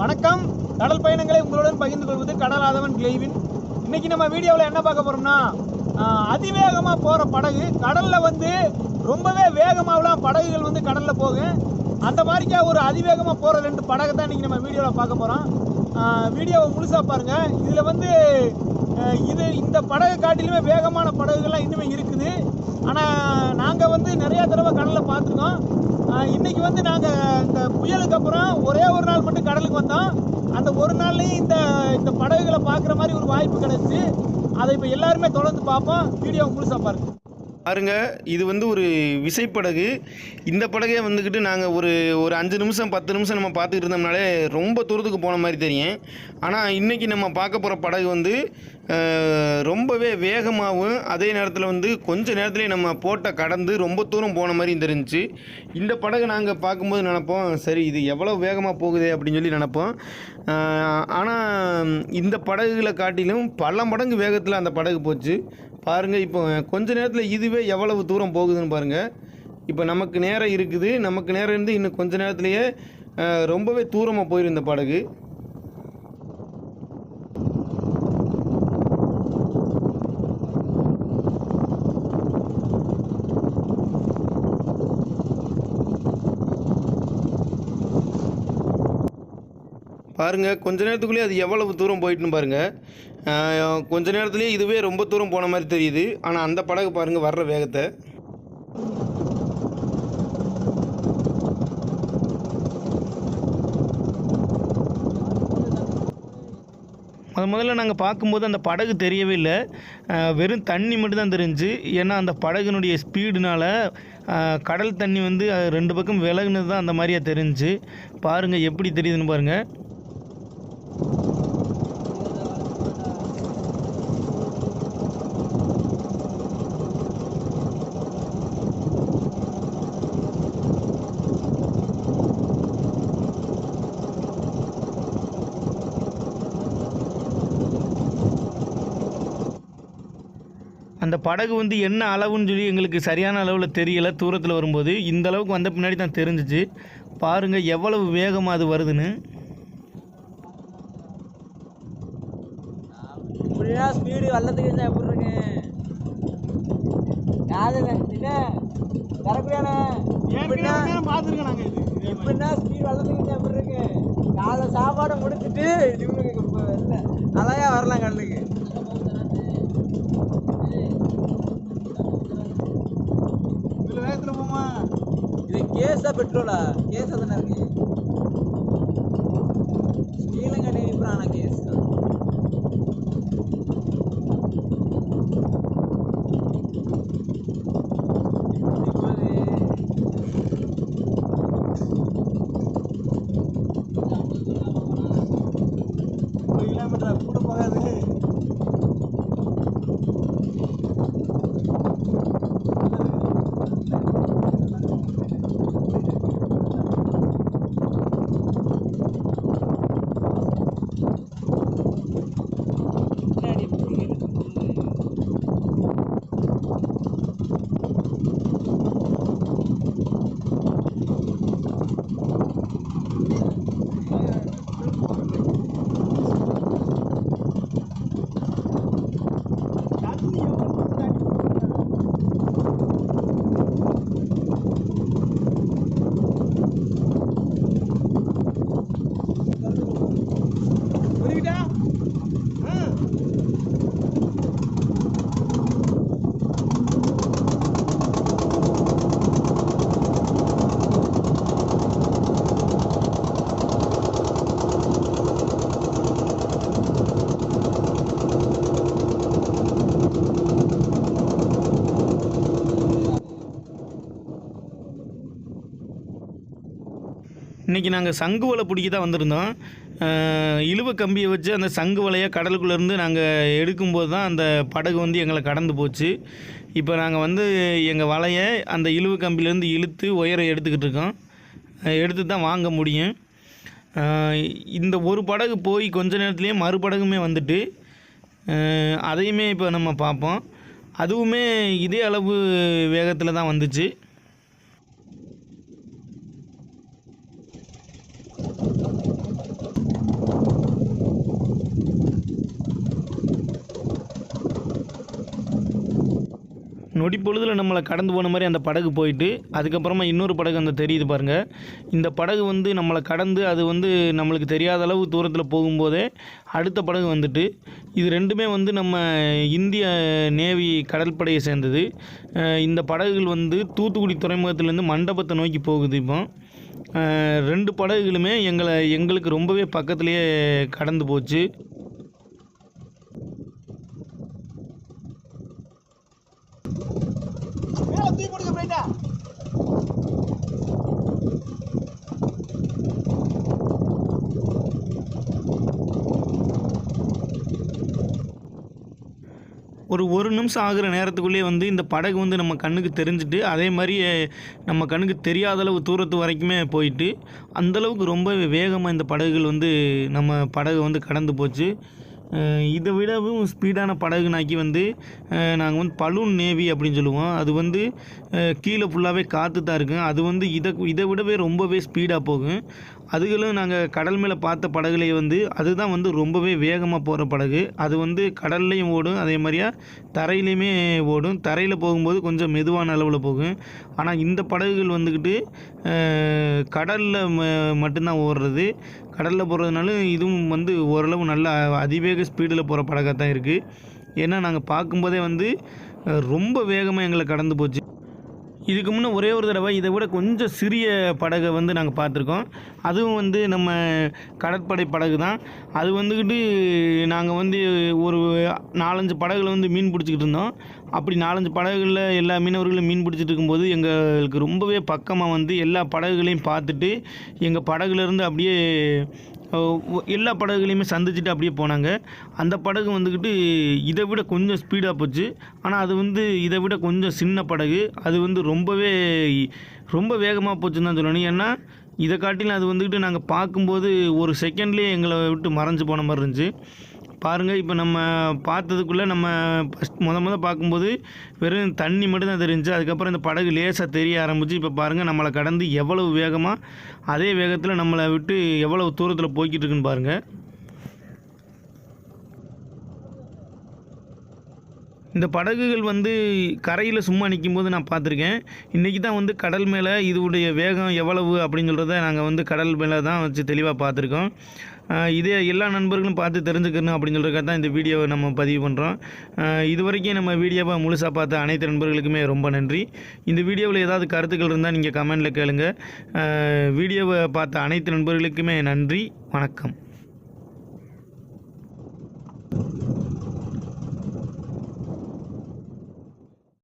வணக்கம். கடல் பயணங்களை உங்களுடன் பகிர்ந்து கொள்வது கடலாதவன் கிளைவின். இன்னைக்கு நம்ம வீடியோவில் என்ன பார்க்க போறோம்னா, அதிவேகமாக போகிற படகு கடலில் வந்து ரொம்பவே வேகமாகலாம் படகுகள் வந்து கடலில் போகும். அந்த மாதிரிக்கா ஒரு அதிவேகமாக போகிற 2 படகு தான் இன்றைக்கி நம்ம வீடியோவில் பார்க்க போகிறோம். வீடியோவை முழுசாக பாருங்கள். இதில் வந்து இந்த படகு காட்டிலுமே வேகமான படகுகள்லாம் இன்னுமே இருக்குது. ஆனால் நாங்கள் வந்து நிறையா தடவை கடலில் பார்த்துருக்கோம். இன்றைக்கி வந்து நாங்கள் இந்த புயலுக்கு அப்புறம் ஒரே ஒரு நாள் மட்டும் கடலுக்கு வந்தோம். அந்த ஒரு நாள்லேயும் இந்த படகுகளை பார்க்குற மாதிரி ஒரு வாய்ப்பு கிடைச்சி அதை இப்போ எல்லாருமே தொடர்ந்து பார்ப்போம். வீடியோ முழுசாக பாருங்க. இது வந்து ஒரு விசைப்படகு. இந்த படகே வந்துக்கிட்டு நாங்கள் ஒரு 5 நிமிஷம் 10 நிமிஷம் நம்ம பார்த்துக்கிட்டு இருந்தோம்னாலே ரொம்ப தூரத்துக்கு போன மாதிரி தெரியும். ஆனால் இன்றைக்கி நம்ம பார்க்க போகிற படகு வந்து ரொம்பவே வேகமாகவும் அதே நேரத்தில் வந்து கொஞ்ச நேரத்துலேயே நம்ம போட்டை கடந்து ரொம்ப தூரம் போன மாதிரியும் தெரிஞ்சிச்சு. இந்த படகு நாங்கள் பார்க்கும்போது நினப்போம், சரி இது எவ்வளோ வேகமாக போகுதே அப்படின்னு சொல்லி நினப்போம். ஆனால் இந்த படகுகளை காட்டிலும் பல மடங்கு வேகத்தில் அந்த படகு போச்சு. பாருங்கள், இப்போ கொஞ்ச நேரத்தில் இதுவே எவ்வளவு தூரம் போகுதுன்னு பாருங்கள். இப்போ நமக்கு நேரம் இருக்குது, நமக்கு நேரம் இருந்து இன்னும் கொஞ்ச நேரத்துலேயே ரொம்பவே தூரமாக போயிடும் இந்த படகு. பாருங்கள், கொஞ்ச நேரத்துக்குள்ளேயே அது எவ்வளவு தூரம் போயிட்டுன்னு பாருங்கள். கொஞ்ச நேரத்துலேயே இதுவே ரொம்ப தூரம் போன மாதிரி தெரியுது. ஆனால் அந்த படகு பாருங்கள் வர்ற வேகத்தை. முதல்ல நாங்கள் பார்க்கும்போது அந்த படகு தெரியவே இல்லை, வெறும் தண்ணி மட்டும்தான் தெரிஞ்சு. ஏன்னா அந்த படகுனுடைய ஸ்பீடுனால் கடல் தண்ணி வந்து 2 பக்கம் விலகுனது தான் அந்த மாதிரியா தெரிஞ்சு. பாருங்கள் எப்படி தெரியுதுன்னு பாருங்கள். அந்த படகு வந்து என்ன அளவுன்னு சொல்லி எங்களுக்கு சரியான அளவில் தெரியலை. தூரத்தில் வரும்போது இந்த அளவுக்கு வந்த பின்னாடி தான் தெரிஞ்சிச்சு. பாருங்கள் எவ்வளவு வேகமாக அது வருதுன்னு. ஸ்பீடு வல்லத்துக்கு இருந்தால் எப்படி இருக்கு? எப்படின்னா ஸ்பீடு வல்லத்துக்கு இருந்தால் எப்படி இருக்கு? காலை சாப்பாடை முடிச்சுட்டு இல்லை அலையா வரலாம் கடலுக்கு. இது கேஸா பெட்ரோலா? கேஸா தானே இருக்கு. ஸ்ரீலங்கா நேவி பிராணா கேஸ். கூட போகாது. இன்றைக்கி நாங்கள் சங்கு வலை பிடிக்க தான் வந்திருந்தோம். இழுவ கம்பியை வச்சு அந்த சங்கு வலையை கடலுக்குள்ளேருந்து நாங்கள் எடுக்கும்போது தான் அந்த படகு வந்து எங்களை கடந்து போச்சு. இப்போ நாங்கள் வந்து எங்கள் வலையை அந்த இழுவ கம்பியிலேருந்து இழுத்து உயரம் எடுத்துக்கிட்டு இருக்கோம். எடுத்து தான் வாங்க முடியும். இந்த ஒரு படகு போய் கொஞ்ச நேரத்துலேயே மறுபடகுமே வந்துட்டு அதையுமே இப்போ நம்ம பார்ப்போம். அதுவுமே இதே அளவு வேகத்தில் தான் வந்துச்சு. நொடி பொழுதில் நம்மளை கடந்து போன மாதிரி அந்த படகு போயிட்டு அதுக்கப்புறமா இன்னொரு படகு அந்த தெரியுது பாருங்கள். இந்த படகு வந்து நம்மளை கடந்து அது வந்து நம்மளுக்கு தெரியாத அளவு தூரத்தில் போகும்போதே அடுத்த படகு வந்துட்டு, இது ரெண்டுமே வந்து நம்ம இந்திய நேவி கடற்படையை சேர்ந்தது. இந்த படகுகள் வந்து தூத்துக்குடி துறைமுகத்திலேருந்து மண்டபத்தை நோக்கி போகுது. இப்போ 2 படகுகளுமே எங்களுக்கு ரொம்பவே பக்கத்துலேயே கடந்து போச்சு. மேல தூக்கி போடுங்க பிரைட்டா. ஒரு நிமிஷம் ஆகுற நேரத்துக்குள்ளேயே வந்து இந்த படகு வந்து நம்ம கண்ணுக்கு தெரிஞ்சுட்டு அதே மாதிரி நம்ம கண்ணுக்கு தெரியாத அளவு தூரத்து வரைக்குமே போயிட்டு அந்தளவுக்கு ரொம்ப வேகமாக இந்த படகுகள் வந்து நம்ம படகு வந்து கடந்து போச்சு. இதை விடவும் ஸ்பீடான படகுனாக்கி வந்து நாங்கள் வந்து பலூன் நேவி அப்படின்னு சொல்லுவோம். அது வந்து கீழே ஃபுல்லாகவே காற்று தான் இருக்கும். அது வந்து இதை விடவே ரொம்பவே ஸ்பீடாக போகும். அதுகளும் நாங்கள் கடல் மேலே பார்த்த படகுலேயே வந்து அதுதான் வந்து ரொம்பவே வேகமாக போகிற படகு. அது வந்து கடல்லையும் ஓடும், அதே மாதிரியா தரையிலையுமே ஓடும். தரையில் போகும்போது கொஞ்சம் மெதுவான அளவில் போகும். ஆனால் இந்த படகுகள் வந்துக்கிட்டு கடலில் மட்டும்தான் ஓடுறது. கடலில் போகிறதுனால இதுவும் வந்து ஓரளவு நல்ல அதிவேக ஸ்பீடில் போகிற படகாக தான் இருக்குது. ஏன்னா நாங்கள் பார்க்கும்போதே வந்து ரொம்ப வேகமாக எங்களை கடந்து போச்சு. இதுக்கு முன்னே ஒரே ஒரு தடவை இதை விட கொஞ்சம் சிறிய படகை வந்து நாங்கள் பார்த்துருக்கோம். அதுவும் வந்து நம்ம கடற்படை படகு தான். அது வந்துக்கிட்டு நாங்கள் வந்து ஒரு 4-5 படகுல வந்து மீன் பிடிச்சிக்கிட்டு இருந்தோம். அப்படி 4-5 படகுகளில் எல்லா மீனவர்களும் மீன் பிடிச்சிட்டு இருக்கும்போது எங்களுக்கு ரொம்பவே பக்கமாக வந்து எல்லா படகுகளையும் பார்த்துட்டு எங்கள் படகுலேருந்து அப்படியே எல்லா படகுகளையுமே சந்திச்சுட்டு அப்படியே போனாங்க. அந்த படகு வந்துக்கிட்டு இதை விட கொஞ்சம் ஸ்பீடாக போச்சு. ஆனால் அது வந்து இதை விட கொஞ்சம் சின்ன படகு. அது வந்து ரொம்ப வேகமாக போச்சுன்னு தான் சொல்லணும். ஏன்னா இதை காட்டிலும் அது வந்துக்கிட்டு நாங்கள் பார்க்கும்போது ஒரு செகண்ட்லேயே எங்களை விட்டு மறைஞ்சு போன மாதிரி இருந்துச்சு. பாருங்கள், இப்போ நம்ம பார்த்ததுக்குள்ளே நம்ம முத பார்க்கும்போது வெறும் தண்ணி மட்டும்தான் தெரிஞ்சிச்சு. அதுக்கப்புறம் இந்த படகு லேசாக தெரிய ஆரம்பிச்சு. இப்போ பாருங்கள், நம்மளை கடந்து எவ்வளவு வேகமாக அதே வேகத்தில் நம்மளை விட்டு எவ்வளவு தூரத்தில் போய்கிட்டு இருக்குன்னு பாருங்கள். இந்த படகுகள் வந்து கரையில் சும்மா நிற்கும்போது நான் பார்த்துருக்கேன். இன்றைக்கி தான் வந்து கடல் மேலே இதோடைய வேகம் எவ்வளவு அப்படின்னு சொல்கிறத நாங்கள் வந்து கடல் மேலே தான் வச்சு தெளிவாக பார்த்துருக்கோம். இதே எல்லா நண்பர்களும் பார்த்து தெரிஞ்சுக்கணும் அப்படின்னு சொல்கிறதுக்காக தான் இந்த வீடியோவை நம்ம பதிவு பண்ணுறோம். இது வரைக்கும் நம்ம வீடியோவை முழுசாக பார்த்த அனைத்து நண்பர்களுக்குமே ரொம்ப நன்றி. இந்த வீடியோவில் ஏதாவது கருத்துக்கள் இருந்தால் நீங்கள் கமெண்டில் கேளுங்க. வீடியோவை பார்த்த அனைத்து நண்பர்களுக்குமே நன்றி. வணக்கம்.